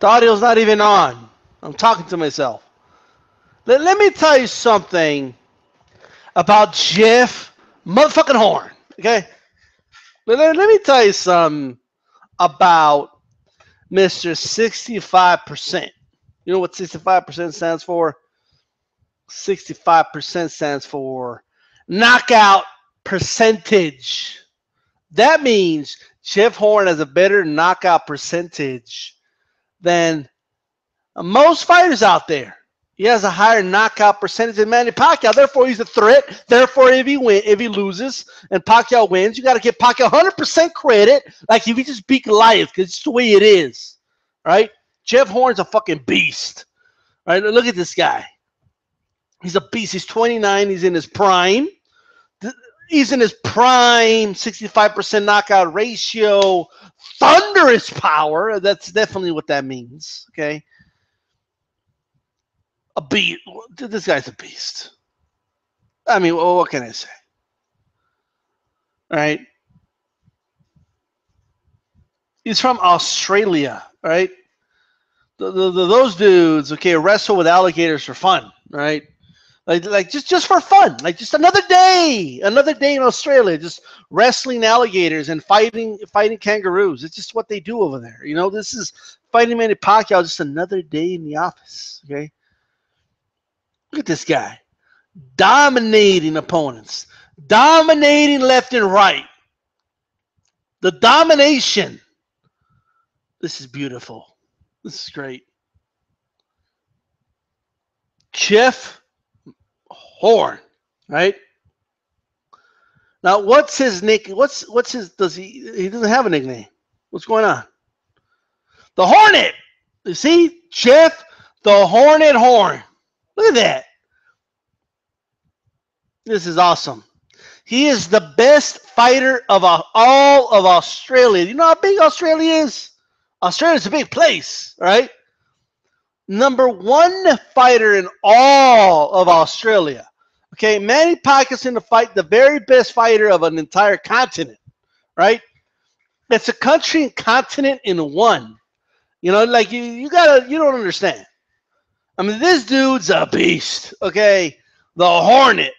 The audio's not even on. I'm talking to myself. Let me tell you something about Jeff motherfucking Horn. Okay? Let me tell you something about Mr. 65%. You know what 65% stands for? 65% stands for knockout percentage. That means Jeff Horn has a better knockout percentage than most fighters out there. He has a higher knockout percentage than Manny Pacquiao. Therefore, he's a threat. Therefore, if he loses and Pacquiao wins, you got to give Pacquiao 100% credit, like if he just beat Goliath, because it's the way it is, right? Jeff Horn's a fucking beast, right? Look at this guy. He's a beast. He's 29. He's in his prime. He's in his prime, 65% knockout ratio, thunderous power. That's definitely what that means, okay? A beast. This guy's a beast. I mean, what can I say? All right. He's from Australia, right? Those dudes, okay, wrestle with alligators for fun, right? Like just for fun, like just another day in Australia, just wrestling alligators and fighting kangaroos. It's just what they do over there. You know, this is fighting Manny Pacquiao, just another day in the office. Okay, look at this guy, dominating opponents, dominating left and right. The domination. This is beautiful. This is great. Jeff Horn, right? Now, what's his nick? What's his? He doesn't have a nickname? What's going on? The Hornet. You see, Jeff the Hornet Horn. Look at that. This is awesome. He is the best fighter of all of Australia. You know how big Australia is? Australia's a big place, right? #1 fighter in all of Australia. Okay, Manny Pacquiao's in the fight, the very best fighter of an entire continent, right? It's a country and continent in one. You know, like you don't understand. I mean, this dude's a beast, okay? The Hornet.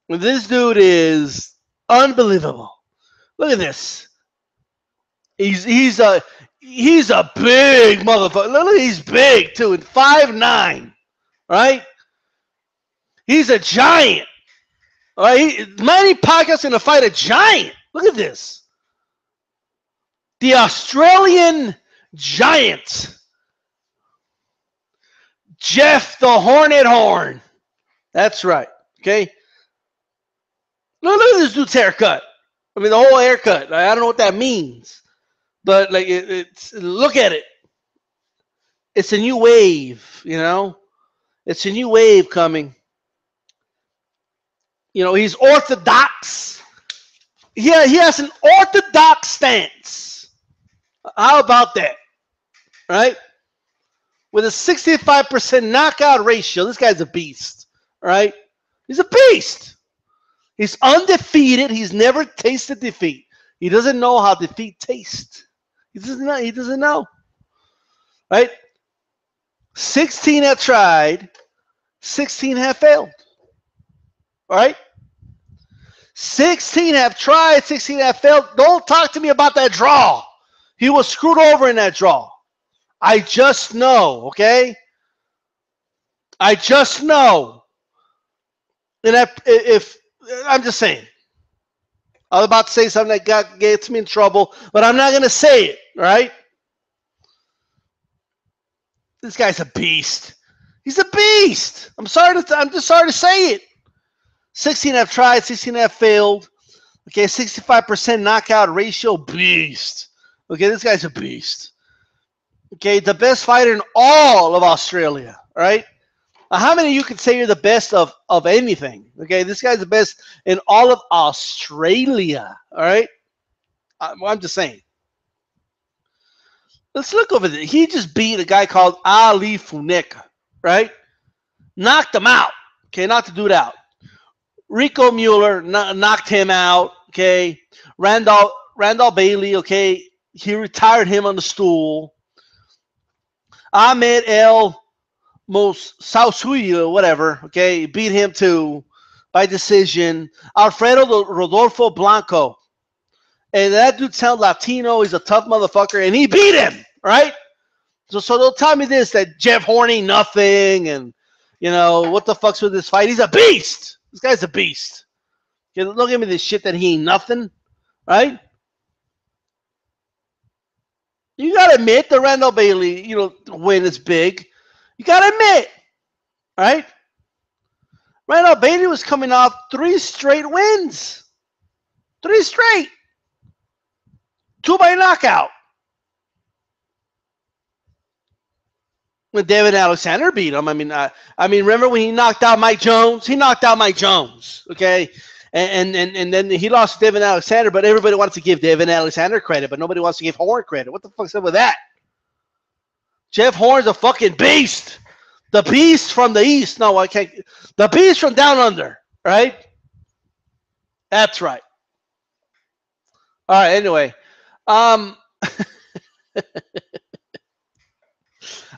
This dude is unbelievable. Look at this. He's a big motherfucker. Look, he's big too, and 5'9", right? He's a giant. All right, Manny Pacquiao's gonna fight a giant. Look at this. The Australian giant, Jeff the Hornet Horn. That's right. Okay. Look at this dude's haircut. I mean, the whole haircut. I don't know what that means. But like it's look at it. It's a new wave, you know. It's a new wave coming. You know, he's orthodox. Yeah, he has an orthodox stance. How about that? Right? With a 65% knockout ratio, this guy's a beast. Right? He's a beast. He's undefeated. He's never tasted defeat. He doesn't know how defeat tastes. He doesn't know. Right? 16 have tried, 16 have failed. All right? 16 have tried, 16 have failed. Don't talk to me about that draw. He was screwed over in that draw. I just know, okay? I just know. And if I'm just saying. I was about to say something that gets me in trouble, but I'm not going to say it, all right? This guy's a beast. He's a beast. I'm just sorry to say it. 16 have tried, 16 have failed. Okay, 65% knockout ratio, beast. Okay, this guy's a beast. Okay, the best fighter in all of Australia, all right? How many of you could say you're the best of anything? Okay, this guy's the best in all of Australia, all right? I'm just saying. Let's look over there. He just beat a guy called Ali Funeka, right? Knocked him out. Okay, knocked the dude out. Rico Mueller knocked him out, okay? Randall Bailey, okay? He retired him on the stool. Ahmed El Moussaoui or whatever, okay, beat him too by decision. Alfredo Rodolfo Blanco. And that dude sounds Latino. He's a tough motherfucker, and he beat him, right? So don't tell me this, that Jeff Horny nothing, and, what the fuck's with this fight? He's a beast. This guy's a beast. Okay, don't give me this shit that he ain't nothing, right? You got to admit the Randall Bailey, win is big. You got to admit, right? Randall Bailey was coming off 3 straight wins. 3 straight. 2 by knockout. When David Alexander beat him, I mean, remember when he knocked out Mike Jones? He knocked out Mike Jones, okay? And then he lost to David Alexander, but everybody wants to give David Alexander credit, but nobody wants to give Horn credit. What the fuck's up with that? Jeff Horn's a fucking beast. The beast from the east. No, I can't. The beast from down under, right? That's right. All right, anyway.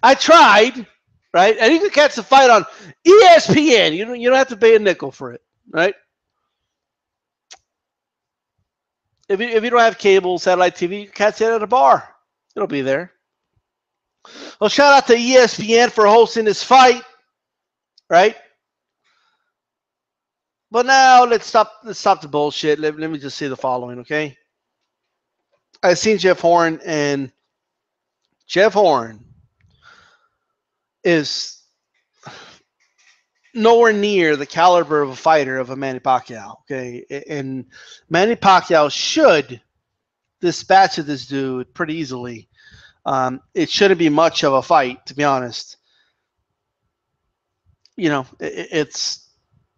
I tried, right? And you can catch the fight on ESPN. You don't have to pay a nickel for it, right? If you don't have cable, satellite TV, you can catch it at a bar. It'll be there. Well, shout out to ESPN for hosting this fight, right? But now let's stop the bullshit. Let me just say the following, okay? I've seen Jeff Horn, and Jeff Horn is nowhere near the caliber of a fighter of a Manny Pacquiao, okay? And Manny Pacquiao should dispatch of this dude pretty easily. It shouldn't be much of a fight, to be honest. It's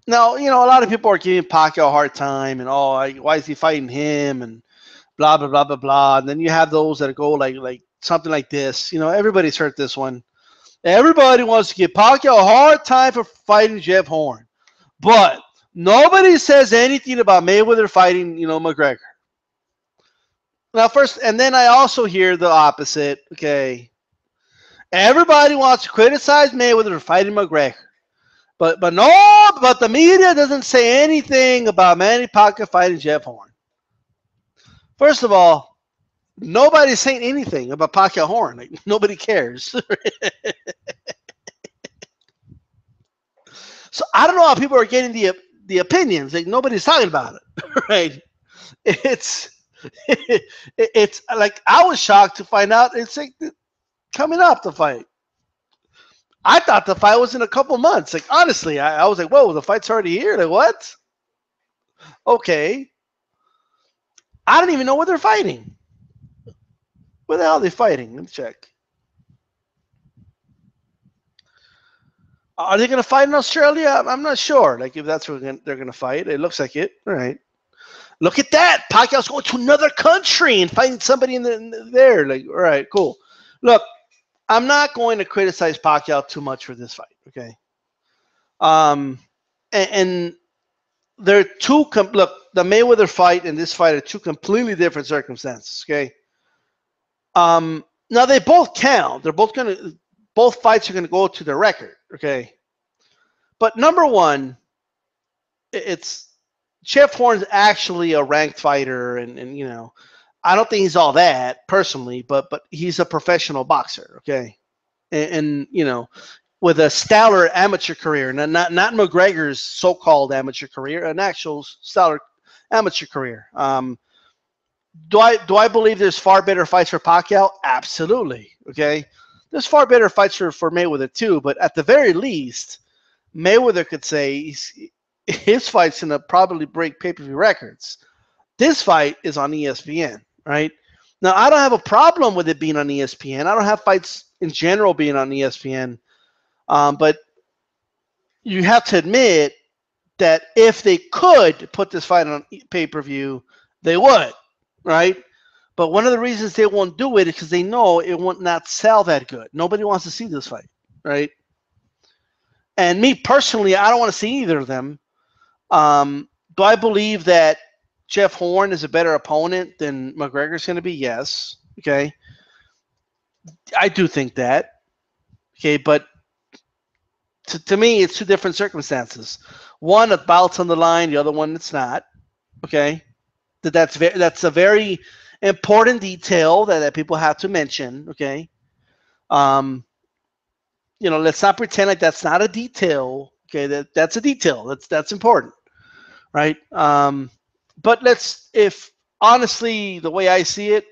now, a lot of people are giving Pacquiao a hard time, and why is he fighting him, and blah blah blah blah blah. And then you have those that go like something like this. Everybody's heard this one. Everybody wants to give Pacquiao a hard time for fighting Jeff Horn, but nobody says anything about Mayweather fighting, McGregor. Now, first, and then I also hear the opposite. Okay, everybody wants to criticize Mayweather for fighting McGregor, but the media doesn't say anything about Manny Pacquiao fighting Jeff Horn. First of all, nobody's saying anything about Pacquiao Horn. Like, nobody cares. So I don't know how people are getting the opinions. Like, nobody's talking about it, right? It's like, I was shocked to find out it's like coming up the fight. I thought the fight was in a couple months. Like, honestly, I was like, whoa, the fight's already here. Like, what? Okay. I don't even know what they're fighting. Where the hell are they fighting? Let me check. Are they going to fight in Australia? I'm not sure. Like, if that's where they're going to fight. It looks like it. All right. Look at that. Pacquiao's going to another country and fighting somebody there. Like, all right, cool. Look, I'm not going to criticize Pacquiao too much for this fight, okay? And they're two look, the Mayweather fight and this fight are two completely different circumstances, okay? Now they both count. Both fights are gonna go to the record, okay? But number one, it's Jeff Horn's actually a ranked fighter, and I don't think he's all that personally, but he's a professional boxer, okay? And with a stellar amateur career, not McGregor's so-called amateur career, an actual stellar amateur career. Do I believe there's far better fights for Pacquiao? Absolutely, okay? There's far better fights for Mayweather too, but at the very least, Mayweather could say his fight's going to probably break pay-per-view records. This fight is on ESPN, right? Now, I don't have a problem with it being on ESPN. I don't have fights in general being on ESPN. But you have to admit that if they could put this fight on pay-per-view, they would, right? But one of the reasons they won't do it is because they know it will not sell that good. Nobody wants to see this fight, right? And me personally, I don't want to see either of them. Do I believe that Jeff Horn is a better opponent than McGregor's going to be? Yes. Okay. I do think that. Okay, but to me, it's two different circumstances. One, a bout's on the line. The other one, it's not. Okay, that's a very important detail that people have to mention. Okay, um, let's not pretend like that's not a detail. Okay, that's a detail. That's important, right? But if honestly, the way I see it,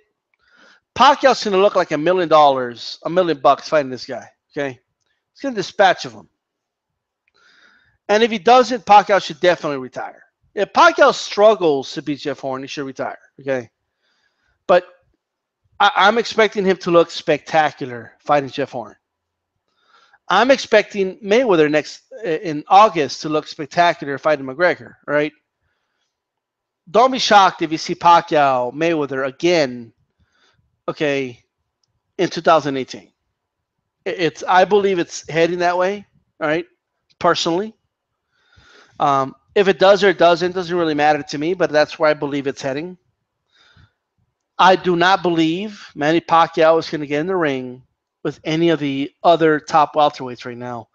Pacquiao's gonna look like $1 million, $1 million fighting this guy. Okay, he's gonna dispatch of him. And if he doesn't, Pacquiao should definitely retire. If Pacquiao struggles to beat Jeff Horn, he should retire. Okay, but I'm expecting him to look spectacular fighting Jeff Horn. I'm expecting Mayweather in August to look spectacular fighting McGregor. Right? Don't be shocked if you see Pacquiao Mayweather again. Okay, in 2018, I believe it's heading that way. All right, personally. If it does or it doesn't really matter to me, but that's where I believe it's heading. I do not believe Manny Pacquiao is going to get in the ring with any of the other top welterweights right now,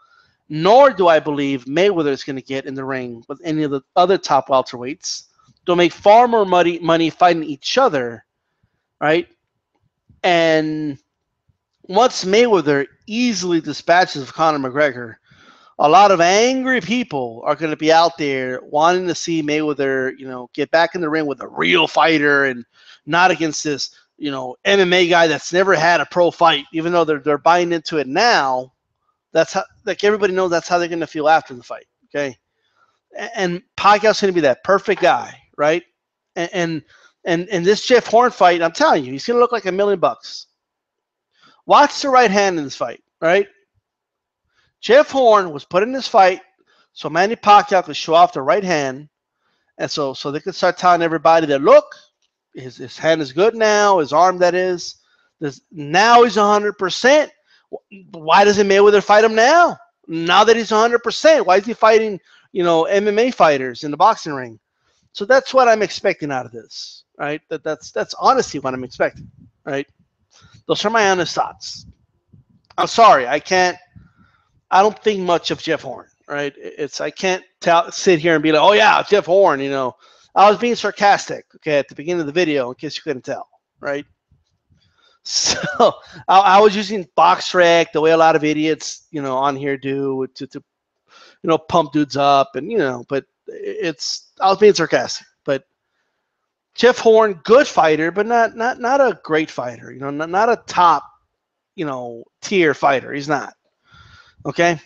nor do I believe Mayweather is going to get in the ring with any of the other top welterweights. They'll make far more money fighting each other, right? And once Mayweather easily dispatches Conor McGregor, a lot of angry people are going to be out there wanting to see Mayweather, get back in the ring with a real fighter and not against this, MMA guy that's never had a pro fight, even though they're buying into it now. That's how, like everybody knows, that's how they're going to feel after the fight. Okay. And Pacquiao's going to be that perfect guy, right? And this Jeff Horn fight, I'm telling you, he's going to look like $1 million. Watch the right hand in this fight, right? Jeff Horn was put in this fight so Manny Pacquiao could show off the right hand, and so they could start telling everybody that, look, his hand is good now, his arm, that is. Now he's 100%. Why doesn't Mayweather fight him now? Now that he's 100%, why is he fighting, MMA fighters in the boxing ring? So that's what I'm expecting out of this, right? That's honestly what I'm expecting, right? Those are my honest thoughts. I'm sorry, I don't think much of Jeff Horn, right? I can't sit here and be like, oh yeah, Jeff Horn, I was being sarcastic, okay, at the beginning of the video, in case you couldn't tell, right? So I was using BoxRec the way a lot of idiots, on here do to pump dudes up, and but I was being sarcastic. But Jeff Horn, good fighter, but not a great fighter, not a top, tier fighter. He's not. Okay.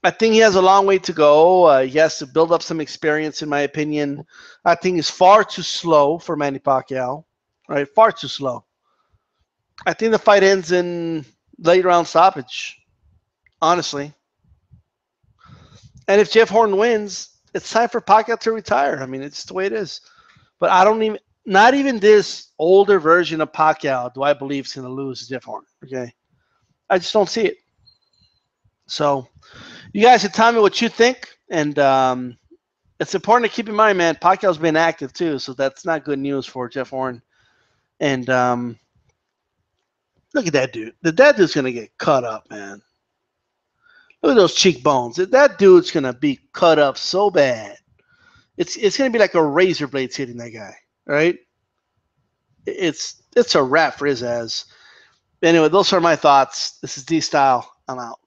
I think he has a long way to go. He has to build up some experience, in my opinion. I think he's far too slow for Manny Pacquiao, right? Far too slow. I think the fight ends in late round stoppage, honestly. And if Jeff Horn wins, it's time for Pacquiao to retire. I mean, it's the way it is. But not even this older version of Pacquiao do I believe is going to lose to Jeff Horn, okay? I just don't see it. So you guys can tell me what you think, and it's important to keep in mind, man, Pacquiao's been active too, so that's not good news for Jeff Horn. And look at that dude. That dude's going to get cut up, man. Look at those cheekbones. That dude's going to be cut up so bad. It's going to be like a razor blades hitting that guy, right? It's a wrap for his ass. Anyway, those are my thoughts. This is D-Style. I'm out.